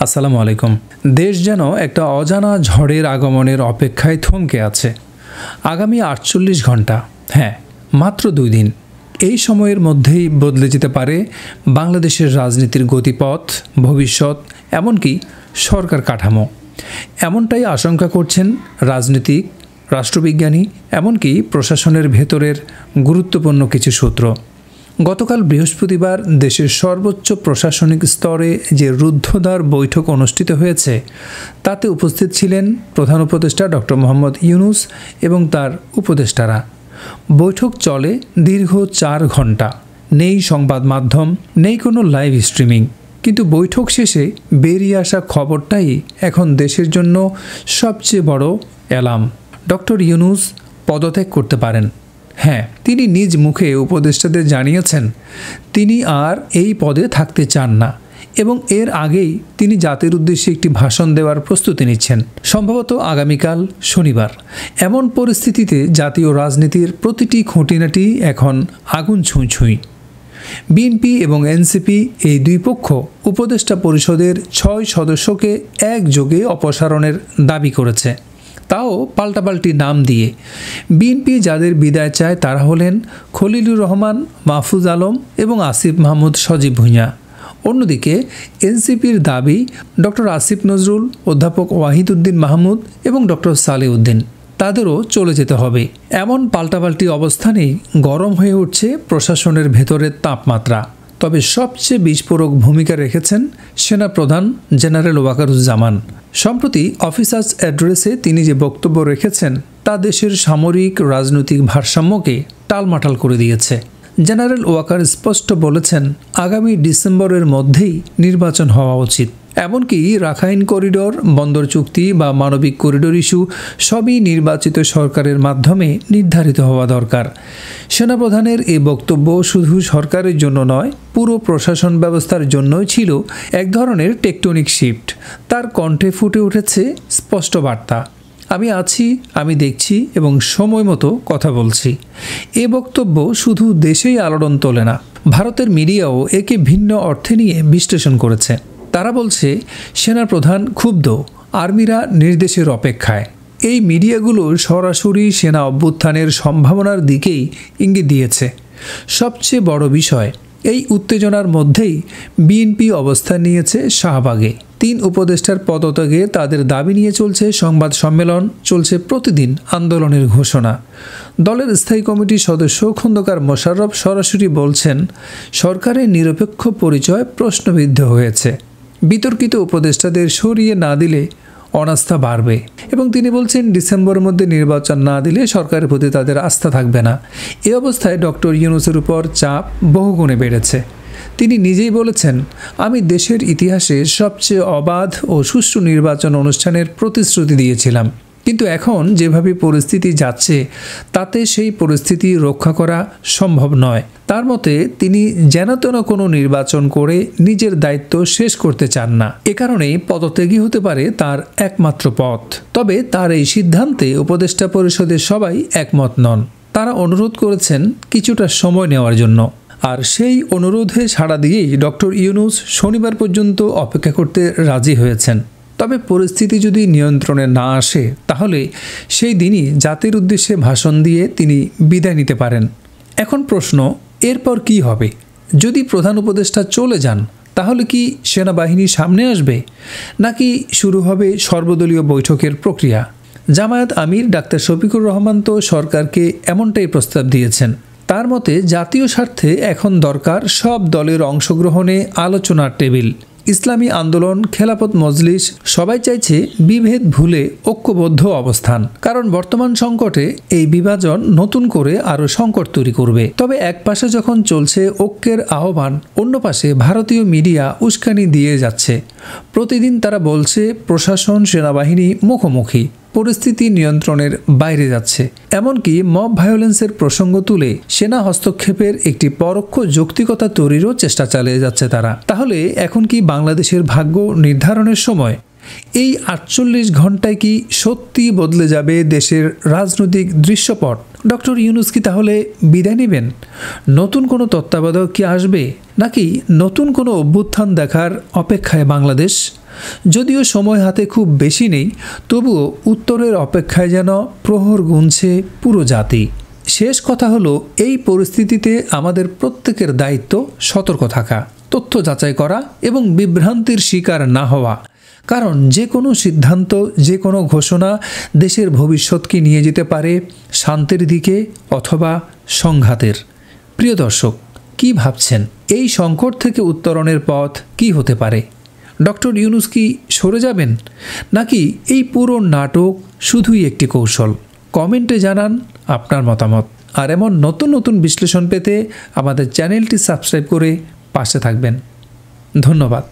আসসালামু আলাইকুম। দেশ যেন একটা অজানা ঝড়ের আগমনের অপেক্ষায় থমকে আছে। আগামী ৪৮ ঘন্টা, হ্যাঁ মাত্র ২ দিন, এই সময়ের মধ্যেই বদলে যেতে পারে বাংলাদেশের রাজনীতির গতিপথ, ভবিষ্যৎ, এমনকি সরকার কাঠামো। এমনটাই আশঙ্কা করছেন রাজনীতিক, রাষ্ট্রবিজ্ঞানী, এমনকি প্রশাসনের ভেতরের গুরুত্বপূর্ণ কিছু সূত্র। গতকাল বৃহস্পতিবার দেশের সর্বোচ্চ প্রশাসনিক স্তরে যে রুদ্ধদ্বার বৈঠক অনুষ্ঠিত হয়েছে তাতে উপস্থিত ছিলেন প্রধান উপদেষ্টা ডক্টর মোহাম্মদ ইউনূস এবং তার উপদেষ্টারা। বৈঠক চলে দীর্ঘ ৪ ঘন্টা। নেই সংবাদ মাধ্যম, নেই কোনো লাইভ স্ট্রিমিং, কিন্তু বৈঠক শেষে বেরিয়ে আসা খবরটাই এখন দেশের জন্য সবচেয়ে বড় অ্যালার্ম। ডক্টর ইউনূস পদত্যাগ করতে পারেন। হ্যাঁ, তিনি নিজ মুখে উপদেষ্টাদের জানিয়েছেন তিনি আর এই পদে থাকতে চান না এবং এর আগেই তিনি জাতির উদ্দেশ্যে একটি ভাষণ দেওয়ার প্রস্তুতি নিচ্ছেন, সম্ভবত আগামীকাল শনিবার। এমন পরিস্থিতিতে জাতীয় রাজনীতির প্রতিটি খুঁটিনাটি এখন আগুন ছুঁই। বিএনপি এবং এনসিপি এই দুই পক্ষ উপদেষ্টা পরিষদের ৬ সদস্যকে একযোগে অপসারণের দাবি করেছে, তাও পাল্টাপাল্টি নাম দিয়ে। বিএনপি যাদের বিদায় চায় তারা হলেন খলিলুর রহমান, মাহফুজ আলম এবং আসিফ মাহমুদ সজীব ভুঁইয়া। অন্যদিকে এনসিপির দাবি ডক্টর আসিফ নজরুল, অধ্যাপক ওয়াহিদ উদ্দিন মাহমুদ এবং ডক্টর সালেহ উদ্দিন, তাদেরও চলে যেতে হবে। এমন পাল্টাপাল্টি অবস্থানেই গরম হয়ে উঠছে প্রশাসনের ভেতরের তাপমাত্রা। তবে সবচেয়ে বিস্ফোরক ভূমিকা রেখেছেন সেনাপ্রধান জেনারেল ওয়াকারুজ্জামান। সম্প্রতি অফিসার্স অ্যাড্রেসে তিনি যে বক্তব্য রেখেছেন তা দেশের সামরিক রাজনৈতিক ভারসাম্যকে টালমাটাল করে দিয়েছে। জেনারেল ওয়াকার স্পষ্ট বলেছেন আগামী ডিসেম্বরের মধ্যেই নির্বাচন হওয়া উচিত। এমনকি রাখাইন করিডোর, বন্দর চুক্তি বা মানবিক করিডোর ইস্যু সবই নির্বাচিত সরকারের মাধ্যমে নির্ধারিত হওয়া দরকার। সেনাপ্রধানের এই বক্তব্য শুধু সরকারের জন্য নয়, পুরো প্রশাসন ব্যবস্থার জন্যই ছিল এক ধরনের টেকটনিক শিফট। তার কণ্ঠে ফুটে উঠেছে স্পষ্ট বার্তা, আমি আছি, আমি দেখছি এবং সময় মতো কথা বলছি। এ বক্তব্য শুধু দেশেই আলোড়ন তোলে না, ভারতের মিডিয়াও একে ভিন্ন অর্থে নিয়ে বিশ্লেষণ করেছে। তারা বলছে সেনাপ্রধান ক্ষুব্ধ, আর্মিরা নির্দেশের অপেক্ষায়। এই মিডিয়াগুলো সরাসরি সেনা অভ্যুত্থানের সম্ভাবনার দিকেই ইঙ্গিত দিয়েছে। সবচেয়ে বড় বিষয়, এই উত্তেজনার মধ্যেই বিএনপি অবস্থান নিয়েছে শাহবাগে। ৩ উপদেষ্টার পদত্যাগে তাদের দাবি নিয়ে চলছে সংবাদ সম্মেলন, চলছে প্রতিদিন আন্দোলনের ঘোষণা। দলের স্থায়ী কমিটির সদস্য খন্দকার মোশাররফ সরাসরি বলছেন সরকারের নিরপেক্ষ পরিচয় প্রশ্নবিদ্ধ হয়েছে। বিতর্কিত উপদেষ্টাদের সরিয়ে না দিলে অনাস্থা বাড়বে এবং তিনি বলছেন ডিসেম্বরের মধ্যে নির্বাচন না দিলে সরকারের প্রতি তাদের আস্থা থাকবে না। এ অবস্থায় ডক্টর ইউনূসের উপর চাপ বহুগুণে বেড়েছে। তিনি নিজেই বলেছেন আমি দেশের ইতিহাসে সবচেয়ে অবাধ ও সুষ্ঠু নির্বাচন অনুষ্ঠানের প্রতিশ্রুতি দিয়েছিলাম, কিন্তু এখন যেভাবে পরিস্থিতি যাচ্ছে তাতে সেই পরিস্থিতি রক্ষা করা সম্ভব নয়। তার মতে তিনি যেন কোনো নির্বাচন করে নিজের দায়িত্ব শেষ করতে চান না। এ কারণেই পদত্যাগী হতে পারে তার একমাত্র পথ। তবে তার এই সিদ্ধান্তে উপদেষ্টা পরিষদের সবাই একমত নন। তারা অনুরোধ করেছেন কিছুটা সময় নেওয়ার জন্য। আর সেই অনুরোধে সাড়া দিয়েই ডক্টর ইউনূস শনিবার পর্যন্ত অপেক্ষা করতে রাজি হয়েছেন। তবে পরিস্থিতি যদি নিয়ন্ত্রণে না আসে তাহলে সেই দিনই জাতির উদ্দেশ্যে ভাষণ দিয়ে তিনি বিদায় নিতে পারেন। এখন প্রশ্ন, এরপর কি হবে? যদি প্রধান উপদেষ্টা চলে যান তাহলে কি সেনাবাহিনী সামনে আসবে, নাকি শুরু হবে সর্বদলীয় বৈঠকের প্রক্রিয়া? জামায়াত আমির ডাক্তার শফিকুর রহমান তো সরকারকে এমনটাই প্রস্তাব দিয়েছেন। তার মতে জাতীয় স্বার্থে এখন দরকার সব দলের অংশগ্রহণে আলোচনার টেবিল। ইসলামী আন্দোলন, খেলাফত মজলিস সবাই চাইছে বিভেদ ভুলে ঐক্যবদ্ধ অবস্থান, কারণ বর্তমান সংকটে এই বিভাজন নতুন করে আরও সংকট তৈরি করবে। তবে এক পাশে যখন চলছে ঐক্যের আহ্বান, অন্য পাশে ভারতীয় মিডিয়া উস্কানি দিয়ে যাচ্ছে। প্রতিদিন তারা বলছে প্রশাসন সেনাবাহিনী মুখোমুখি, পরিস্থিতি নিয়ন্ত্রণের বাইরে যাচ্ছে। এমনকি মব ভায়োলেন্সের প্রসঙ্গ তুলে সেনা হস্তক্ষেপের একটি পরোক্ষ যৌক্তিকতা তৈরিরও চেষ্টা চালিয়ে যাচ্ছে তারা। তাহলে এখন কি বাংলাদেশের ভাগ্য নির্ধারণের সময়? এই ৪৮ ঘন্টায় কি সত্যি বদলে যাবে দেশের রাজনৈতিক দৃশ্যপট? ডক্টর ইউনূস কি তাহলে বিদায় নেবেন? নতুন কোনো তত্ত্বাবধায়ক কি আসবে, নাকি নতুন কোনো অভ্যুত্থান দেখার অপেক্ষায় বাংলাদেশ? যদিও সময় হাতে খুব বেশি নেই, তবুও উত্তরের অপেক্ষায় যেন প্রহর গুনছে পুরো জাতি। শেষ কথা হলো, এই পরিস্থিতিতে আমাদের প্রত্যেকের দায়িত্ব সতর্ক থাকা, তথ্য যাচাই করা এবং বিভ্রান্তির শিকার না হওয়া। কারণ যে কোনো সিদ্ধান্ত, যে কোনো ঘোষণা দেশের ভবিষ্যৎকে নিয়ে যেতে পারে শান্তির দিকে অথবা সংঘাতের। প্রিয় দর্শক, কি ভাবছেন? এই সংকট থেকে উত্তরণের পথ কি হতে পারে? ডক্টর ইউনূস কি সরে যাবেন, নাকি এই পুরো নাটক শুধুই একটি কৌশল? কমেন্টে জানান আপনার মতামত। আর এমন নতুন নতুন বিশ্লেষণ পেতে আমাদের চ্যানেলটি সাবস্ক্রাইব করে পাশে থাকবেন। ধন্যবাদ।